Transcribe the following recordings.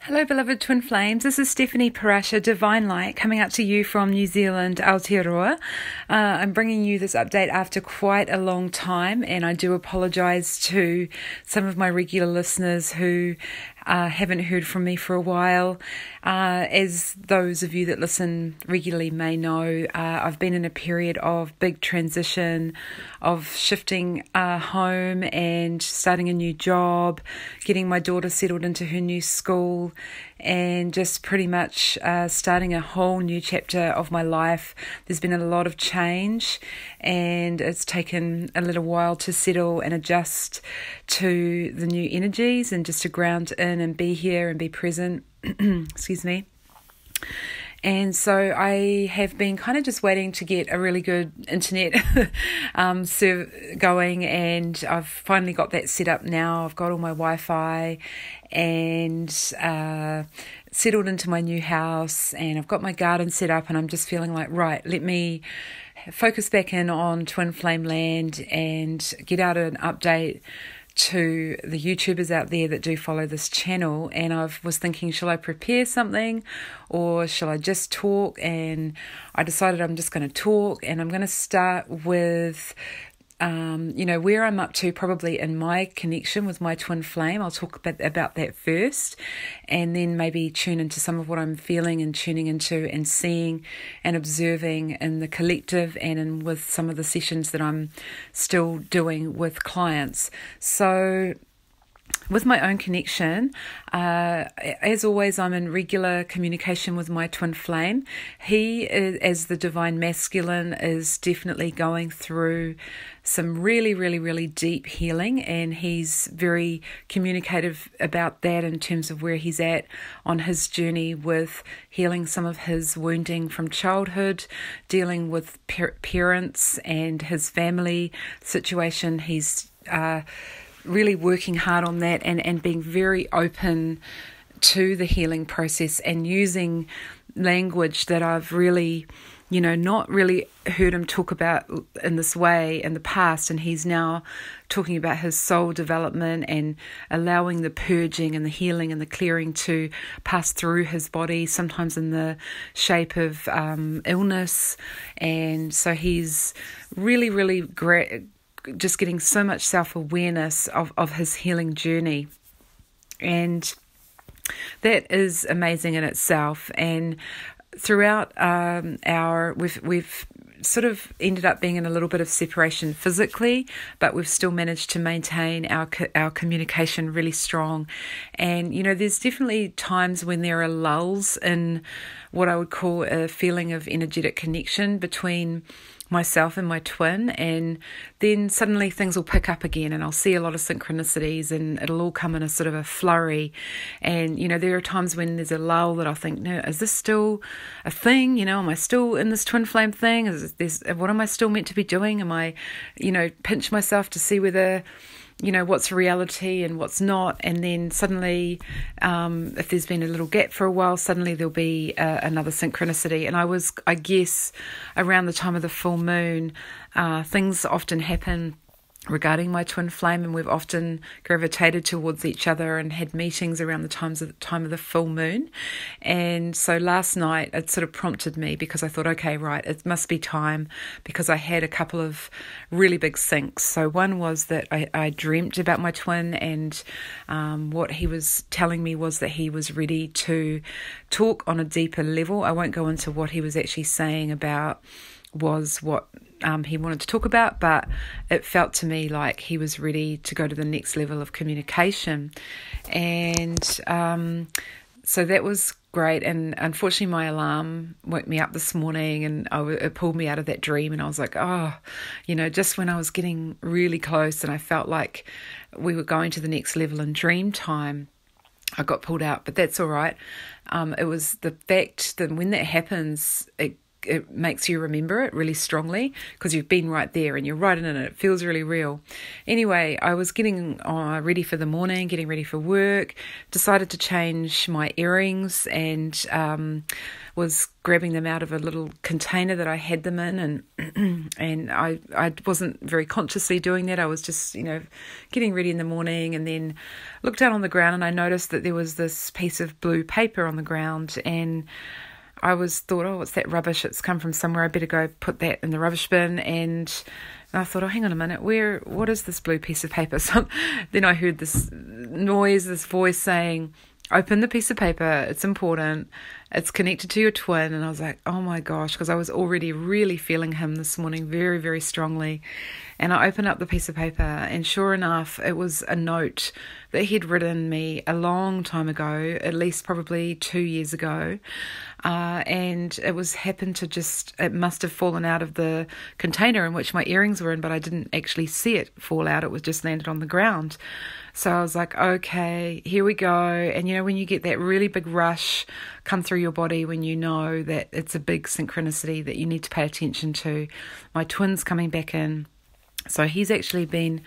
Hello, beloved twin flames. This is Stephanie Parasha, Divine Light, coming out to you from New Zealand, Aotearoa. I'm bringing you this update after quite a long time, and I do apologise to some of my regular listeners who haven't heard from me for a while. As those of you that listen regularly may know, I've been in a period of big transition, of shifting home and starting a new job, getting my daughter settled into her new school, and just pretty much starting a whole new chapter of my life. There's been a lot of change, and it's taken a little while to settle and adjust to the new energies and just to ground in and be here and be present. Excuse me. And so I have been kind of just waiting to get a really good internet going, and I've finally got that set up now. I've got all my Wi-Fi and settled into my new house, and I've got my garden set up, and I'm just feeling like, right, let me focus back in on Twin Flame Land and get out an update to the YouTubers out there that do follow this channel. And I was thinking, shall I prepare something or shall I just talk? And I decided I'm just going to talk, and I'm going to start with where I'm up to probably in my connection with my twin flame. I'll talk about that first, and then maybe tune into some of what I'm feeling and tuning into and seeing and observing in the collective and with some of the sessions that I'm still doing with clients. So with my own connection, as always, I'm in regular communication with my twin flame. He, as the divine masculine, is definitely going through some really, really, really deep healing, and he's very communicative about that in terms of where he's at on his journey with healing some of his wounding from childhood, dealing with parents and his family situation. He's really working hard on that and being very open to the healing process and using language that I've really, not really heard him talk about in this way in the past. And he's now talking about his soul development and allowing the purging and the healing and the clearing to pass through his body, sometimes in the shape of illness. And so he's really, really great, just getting so much self-awareness of his healing journey. And that is amazing in itself. And throughout we've sort of ended up being in a little bit of separation physically, but we've still managed to maintain our communication really strong. And, there's definitely times when there are lulls in what I would call a feeling of energetic connection between myself and my twin, and then suddenly things will pick up again, and I'll see a lot of synchronicities, and it'll all come in a sort of a flurry. And there are times when there's a lull that I'll think, no, is this still a thing? Am I still in this twin flame thing? What am I still meant to be doing? Am I pinch myself to see whether what's reality and what's not. And then suddenly, if there's been a little gap for a while, suddenly there'll be another synchronicity. And I guess, around the time of the full moon, things often happen regarding my twin flame, and we've often gravitated towards each other and had meetings around the time of the full moon. And so last night it sort of prompted me, because I thought, okay, right, it must be time, because I had a couple of really big syncs. So one was that I dreamt about my twin, and what he was telling me was that he was ready to talk on a deeper level. I won't go into what he was actually saying about was what he wanted to talk about, but it felt to me like he was ready to go to the next level of communication. And so that was great. And unfortunately my alarm woke me up this morning, and it pulled me out of that dream, and I was like, just when I was getting really close and I felt like we were going to the next level in dream time, I got pulled out. But that's all right. It was the fact that when that happens, it makes you remember it really strongly because you've been right there and you're right in it and it feels really real. Anyway, I was getting ready for the morning, getting ready for work, decided to change my earrings and was grabbing them out of a little container that I had them in, and I wasn't very consciously doing that. I was just, getting ready in the morning, and then looked down on the ground and I noticed that there was this piece of blue paper on the ground, and I thought, oh, what's that rubbish? It's come from somewhere. I better go put that in the rubbish bin. And I thought, oh, hang on a minute, what is this blue piece of paper? So then I heard this noise, this voice saying, open the piece of paper, it's important, it's connected to your twin. And I was like, oh my gosh, because I was already really feeling him this morning very, very strongly. And I opened up the piece of paper, and sure enough, it was a note that he'd written me a long time ago, at least probably 2 years ago. And it must have fallen out of the container in which my earrings were in, but I didn't actually see it fall out. It was just landed on the ground. So I was like, okay, here we go. And when you get that really big rush come through your body, when you know that it's a big synchronicity that you need to pay attention to, my twin's coming back in. So he's actually been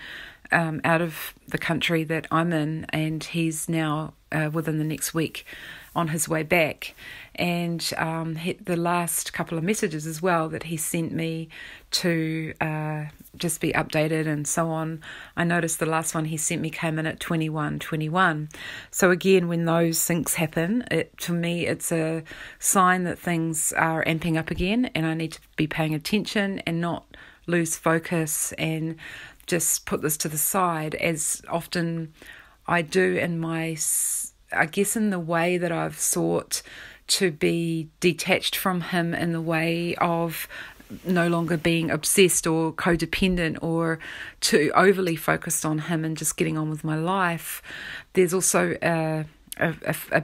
out of the country that I'm in, and he's now within the next week on his way back. And the last couple of messages as well that he sent me to just be updated and so on, I noticed the last one he sent me came in at 21:21. So again, when those syncs happen, to me it's a sign that things are amping up again, and I need to be paying attention and not lose focus and just put this to the side, as often I do in the way that I've sought to be detached from him, in the way of no longer being obsessed or codependent or too overly focused on him and just getting on with my life. There's also a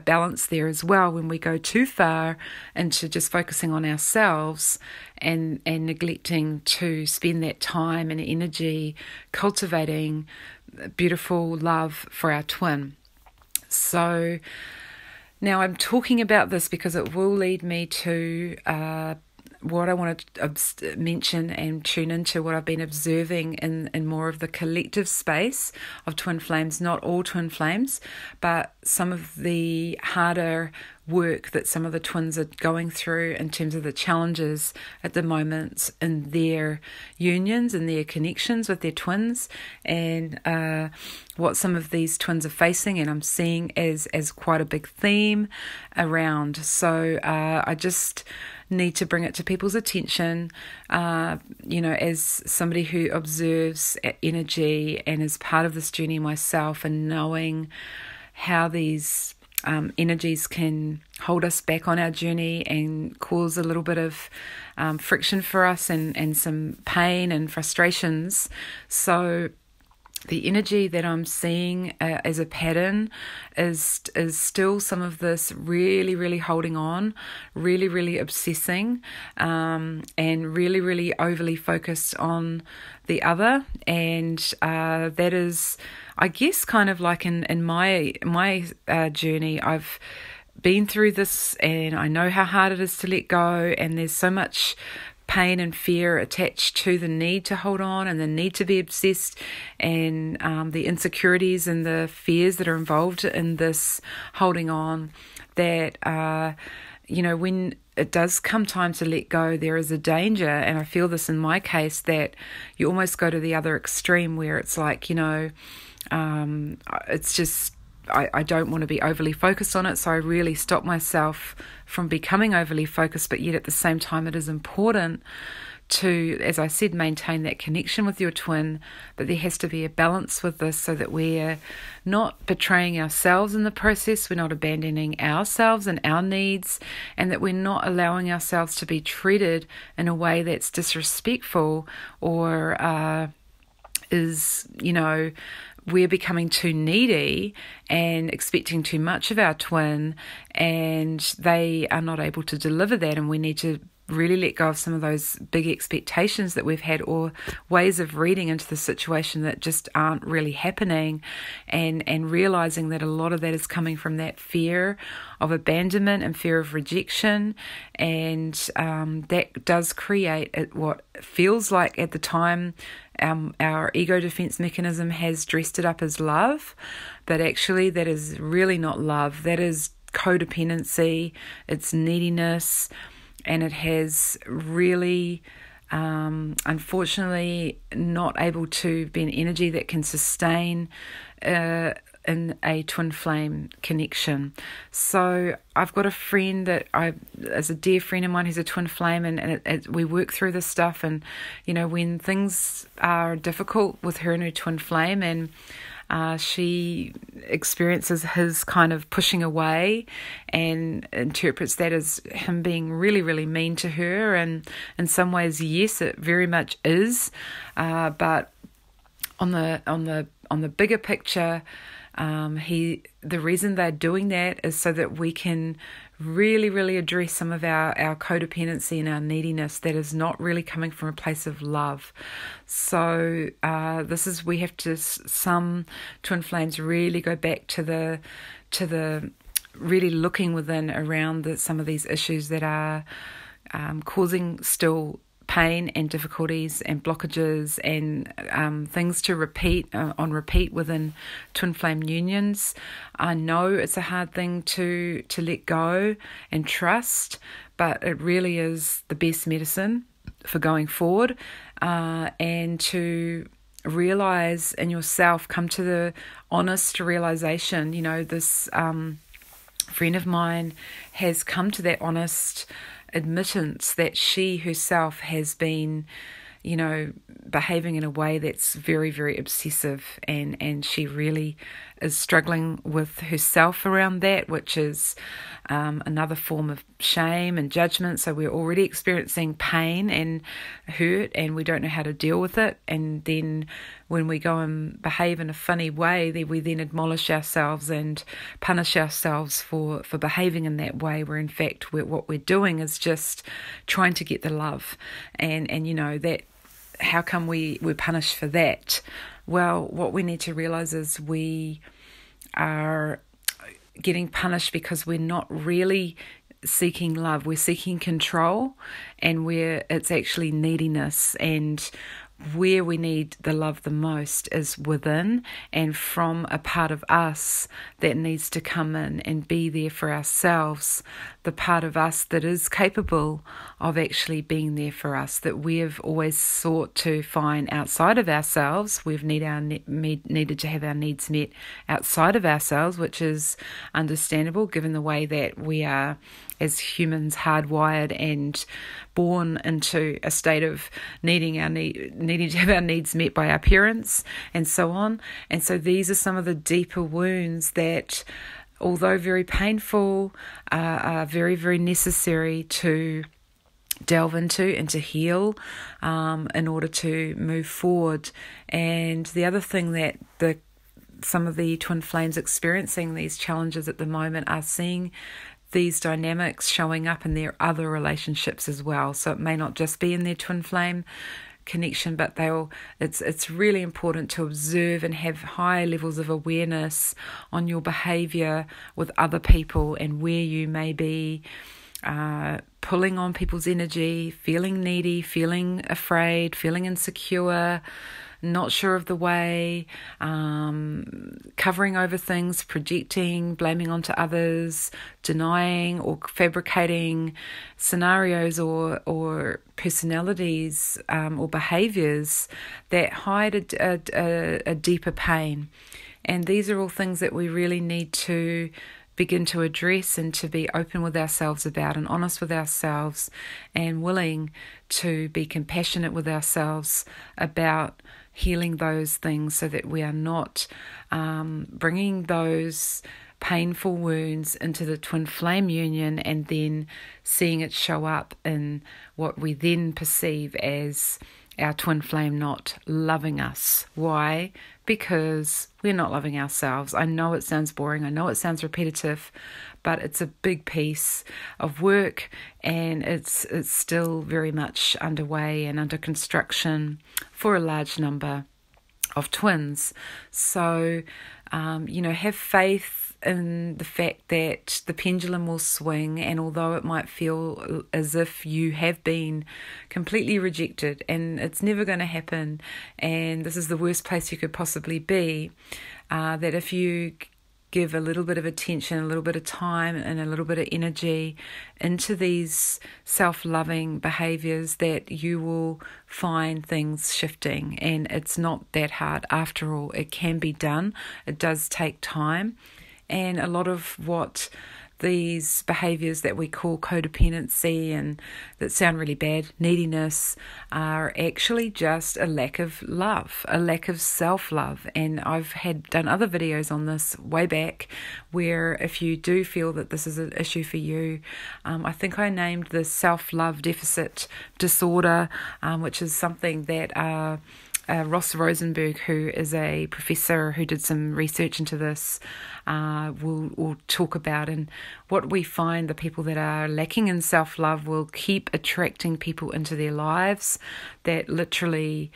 balance there as well when we go too far into just focusing on ourselves and neglecting to spend that time and energy cultivating beautiful love for our twin. So now I'm talking about this because it will lead me to what I want to mention and tune into, what I've been observing in more of the collective space of twin flames, not all twin flames, but some of the harder work that some of the twins are going through in terms of the challenges at the moment in their unions and their connections with their twins, and what some of these twins are facing, and I'm seeing as quite a big theme around. So I just need to bring it to people's attention, as somebody who observes energy and is part of this journey myself, and knowing how these energies can hold us back on our journey and cause a little bit of friction for us and some pain and frustrations. So the energy that I'm seeing as a pattern is still some of this really, really holding on, really, really obsessing, and really, really overly focused on the other. And that is, I guess, kind of like in my journey, I've been through this, and I know how hard it is to let go, and there's so much pain and fear attached to the need to hold on and the need to be obsessed, and the insecurities and the fears that are involved in this holding on, that when it does come time to let go, there is a danger. And I feel this in my case, that you almost go to the other extreme where it's like, it's just, I don't want to be overly focused on it, so I really stop myself from becoming overly focused, but yet at the same time it is important to, as I said, maintain that connection with your twin, but there has to be a balance with this so that we're not betraying ourselves in the process, we're not abandoning ourselves and our needs, and that we're not allowing ourselves to be treated in a way that's disrespectful or we're becoming too needy and expecting too much of our twin, and they are not able to deliver that, and we need to really let go of some of those big expectations that we've had, or ways of reading into the situation that just aren't really happening, and realizing that a lot of that is coming from that fear of abandonment and fear of rejection, and that does create what feels like at the time our ego defense mechanism has dressed it up as love, but actually that is really not love. That is codependency, it's neediness, and it has really, unfortunately, not able to be an energy that can sustain in a twin flame connection. So I've got a friend that is a dear friend of mine who's a twin flame, and we work through this stuff. And when things are difficult with her and her twin flame, and she experiences his kind of pushing away and interprets that as him being really, really mean to her. And in some ways, yes, it very much is. But on the bigger picture, the reason they're doing that is so that we can really, really address some of our codependency and our neediness that is not really coming from a place of love. So we have to, some twin flames really go back to the really looking within around some of these issues that are causing still pain and difficulties and blockages and things to repeat within twin flame unions. I know it's a hard thing to let go and trust, but it really is the best medicine for going forward, and to realize in yourself, come to the honest realization. This friend of mine has come to that honest admittance that she herself has been, behaving in a way that's very, very obsessive, and she really is struggling with herself around that, which is another form of shame and judgment. So we're already experiencing pain and hurt, and we don't know how to deal with it. And then when we go and behave in a funny way, we then admonish ourselves and punish ourselves for behaving in that way, where in fact what we're doing is just trying to get the love. And that, how come we're punished for that? Well, what we need to realize is we are getting punished because we're not really seeking love. We're seeking control, and it's actually neediness. And where we need the love the most is within, and from a part of us that needs to come in and be there for ourselves, the part of us that is capable of actually being there for us, that we have always sought to find outside of ourselves. We've needed to have our needs met outside of ourselves, which is understandable given the way that we are as humans hardwired and born into a state of needing to have our needs met by our parents and so on. And so these are some of the deeper wounds that, although very painful, are very, very necessary to delve into and to heal in order to move forward. And the other thing that some of the twin flames experiencing these challenges at the moment are seeing these dynamics showing up in their other relationships as well. So it may not just be in their twin flame connection, but it's really important to observe and have high levels of awareness on your behavior with other people, and where you may be pulling on people's energy, feeling needy, feeling afraid, feeling insecure, not sure of the way, covering over things, projecting, blaming onto others, denying or fabricating scenarios or personalities or behaviours that hide a deeper pain. And these are all things that we really need to begin to address and to be open with ourselves about, and honest with ourselves, and willing to be compassionate with ourselves about healing those things, so that we are not bringing those painful wounds into the twin flame union and then seeing it show up in what we then perceive as our twin flame not loving us. Why? Because we're not loving ourselves. I know it sounds boring. I know it sounds repetitive, but it's a big piece of work, and it's still very much underway and under construction for a large number of twins. So, have faith in the fact that the pendulum will swing, and although it might feel as if you have been completely rejected and it's never going to happen, and this is the worst place you could possibly be, that if you give a little bit of attention, a little bit of time and a little bit of energy into these self-loving behaviours, that you will find things shifting. And it's not that hard after all. It can be done. It does take time. And a lot of what these behaviours that we call codependency and that sound really bad, neediness, are actually just a lack of love, a lack of self-love. And I've done other videos on this way back, where if you do feel that this is an issue for you, I think I named this self-love deficit disorder, which is something that Ross Rosenberg, who is a professor who did some research into this, will talk about. And what we find, the people that are lacking in self-love will keep attracting people into their lives that literally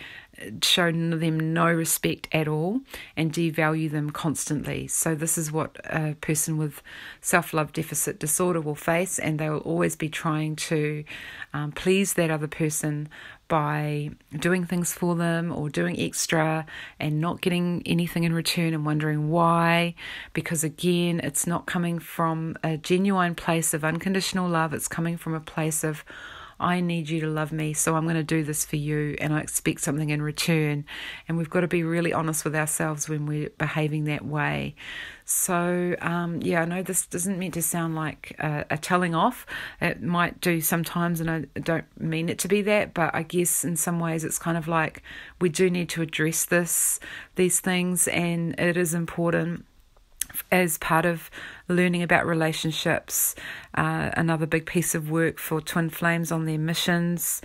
show them no respect at all and devalue them constantly. So this is what a person with self-love deficit disorder will face, and they will always be trying to please that other person by doing things for them or doing extra and not getting anything in return and wondering why. Because again, it's not coming from a genuine place of unconditional love. It's coming from a place of, I need you to love me, so I'm going to do this for you, and I expect something in return. And we've got to be really honest with ourselves when we're behaving that way. So, I know this doesn't mean to sound like a telling off. It might do sometimes, and I don't mean it to be that, but I guess in some ways it's kind of like we do need to address these things, and it is important as part of learning about relationships. Another big piece of work for twin flames on their missions.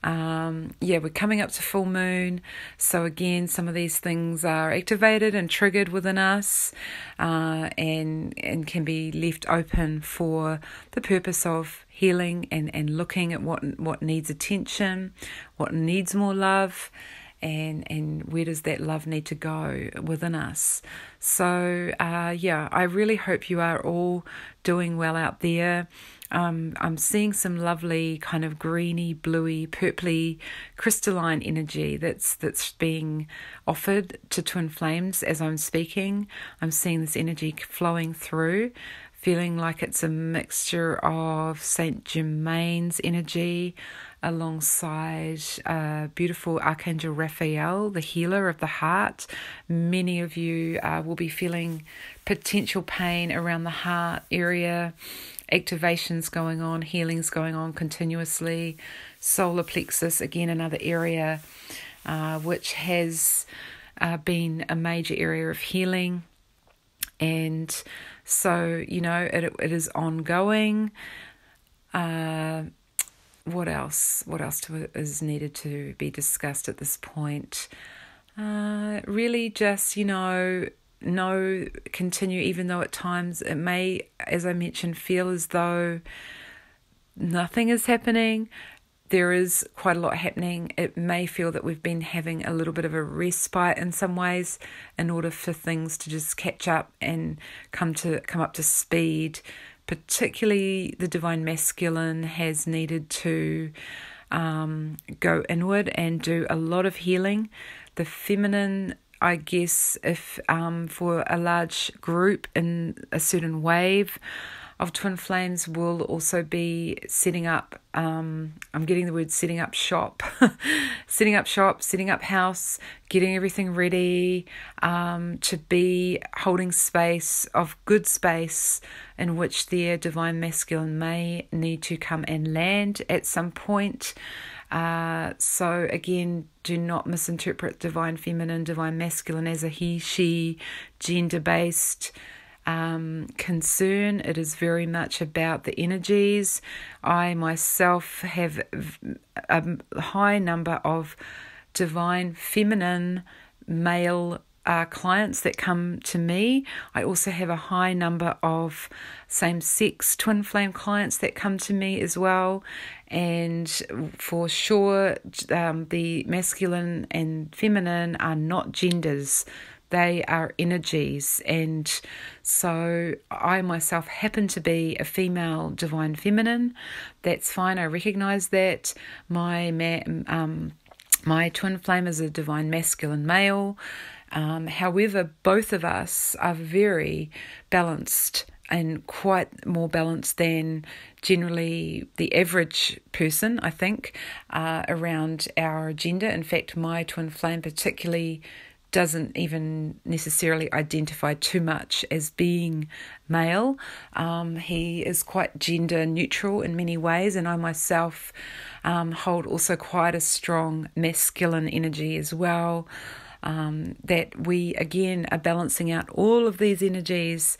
We're coming up to full moon, so again some of these things are activated and triggered within us, and can be left open for the purpose of healing and looking at what needs attention, what needs more love, and where does that love need to go within us. So I really hope you are all doing well out there. I'm seeing some lovely kind of greeny, bluey, purpley, crystalline energy that's being offered to twin flames as I'm speaking. I'm seeing this energy flowing through, feeling like it's a mixture of Saint Germain's energy alongside beautiful Archangel Raphael, the healer of the heart. Many of you will be feeling potential pain around the heart area, activations going on, healings going on continuously. Solar plexus, again, another area which has been a major area of healing. And so, it is ongoing. What else is needed to be discussed at this point? Really just, continue, even though at times it may, as I mentioned, feel as though nothing is happening. There is quite a lot happening. It may feel that we've been having a little bit of a respite in some ways in order for things to just catch up and come up to speed. Particularly the divine masculine has needed to go inward and do a lot of healing. The feminine, I guess, if for a large group in a certain wave of twin flames, will also be setting up, I'm getting the word setting up shop, setting up house, getting everything ready, to be holding space, of good space, in which their divine masculine may need to come and land at some point. So again, do not misinterpret divine feminine, divine masculine as a he, she, gender-based. concern. It is very much about the energies. I myself have a high number of divine feminine male clients that come to me. I also have a high number of same-sex twin flame clients that come to me as well. And for sure, the masculine and feminine are not genders. They are energies. And so I myself happen to be a female divine feminine. That's fine. I recognize that. My twin flame is a divine masculine male. However, both of us are very balanced and quite more balanced than generally the average person, I think, around our gender. In fact, my twin flame particularly doesn't even necessarily identify too much as being male. He is quite gender neutral in many ways, and I myself hold also quite a strong masculine energy as well. That we again are balancing out all of these energies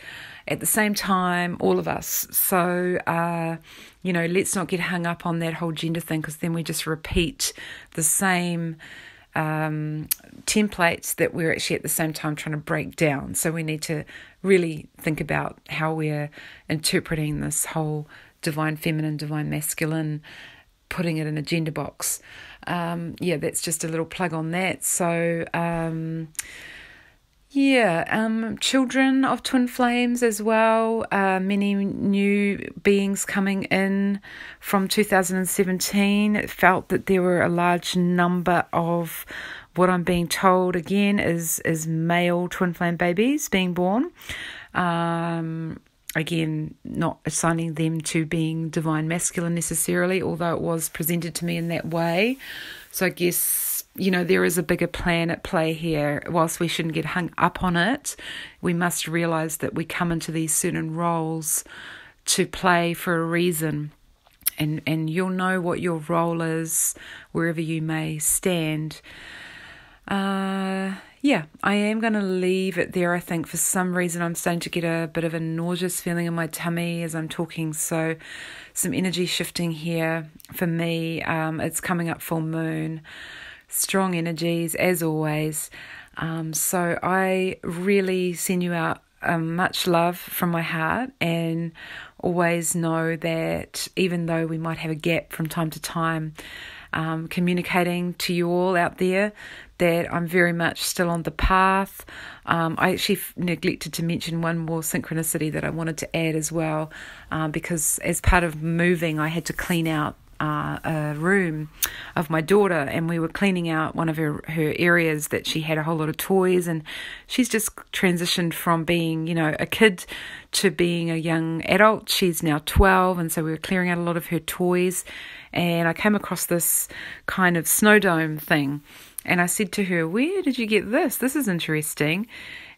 at the same time, all of us. So, let's not get hung up on that whole gender thing, because then we just repeat the same templates that we're actually at the same time trying to break down. So we need to really think about how we're interpreting this whole divine feminine, divine masculine, putting it in a gender box. That's just a little plug on that. So, children of twin flames as well. Many new beings coming in from 2017. It felt that there were a large number of what I'm being told again is male twin flame babies being born. Again, not assigning them to being divine masculine necessarily, although it was presented to me in that way. So I guess, there is a bigger plan at play here. Whilst we shouldn't get hung up on it, we must realise that we come into these certain roles to play for a reason. And you'll know what your role is wherever you may stand. I am going to leave it there. I think for some reason I'm starting to get a bit of a nauseous feeling in my tummy as I'm talking. So some energy shifting here for me. It's coming up full moon. Strong energies as always. So I really send you out much love from my heart, and always know that even though we might have a gap from time to time, communicating to you all out there that I'm very much still on the path. I actually neglected to mention one more synchronicity that I wanted to add as well, because as part of moving, I had to clean out a room of my daughter, and we were cleaning out one of her areas that she had a whole lot of toys, and she's just transitioned from being, a kid to being a young adult. She's now 12, and so we were clearing out a lot of her toys, and I came across this kind of snow dome thing, and I said to her, "Where did you get this? This is interesting."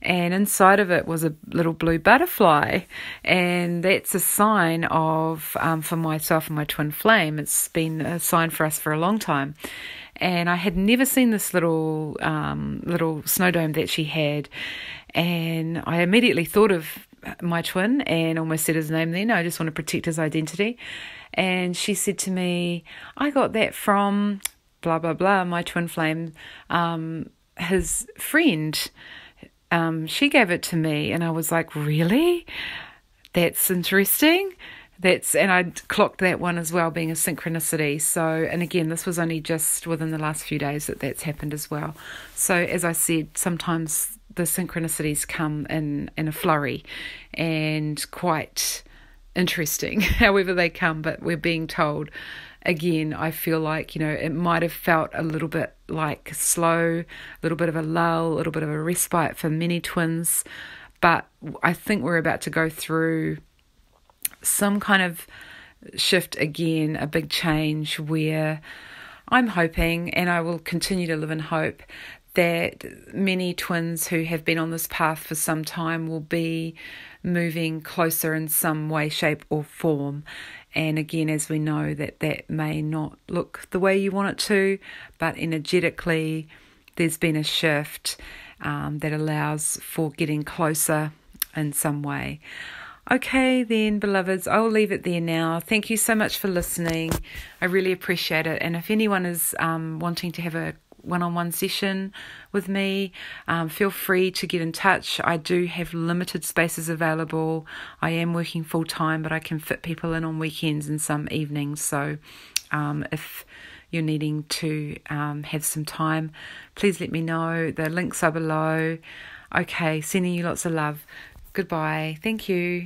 And inside of it was a little blue butterfly. And that's a sign of, for myself and my twin flame, it's been a sign for us for a long time. And I had never seen this little snow dome that she had. And I immediately thought of my twin and almost said his name then. I just want to protect his identity. And she said to me, "I got that from blah, blah, blah, my twin flame, his friend. She gave it to me." And I was like, "Really? That's interesting." And I clocked that one as well, being a synchronicity. So, and again, this was only just within the last few days that's happened as well. So as I said, sometimes the synchronicities come in a flurry and quite interesting, however they come, but we're being told. Again, I feel like, it might have felt a little bit like slow, a little bit of a lull, a little bit of a respite for many twins. But I think we're about to go through some kind of shift again, a big change where I'm hoping, and I will continue to live in hope, that many twins who have been on this path for some time will be moving closer in some way, shape or form. And again, as we know, that may not look the way you want it to, but energetically there's been a shift that allows for getting closer in some way. Okay then, beloveds, I'll leave it there now. Thank you so much for listening. I really appreciate it. And if anyone is wanting to have a one-on-one session with me, feel free to get in touch. I do have limited spaces available. I am working full-time, but I can fit people in on weekends and some evenings. So if you're needing to have some time, please let me know. The links are below. Okay, sending you lots of love. Goodbye. Thank you.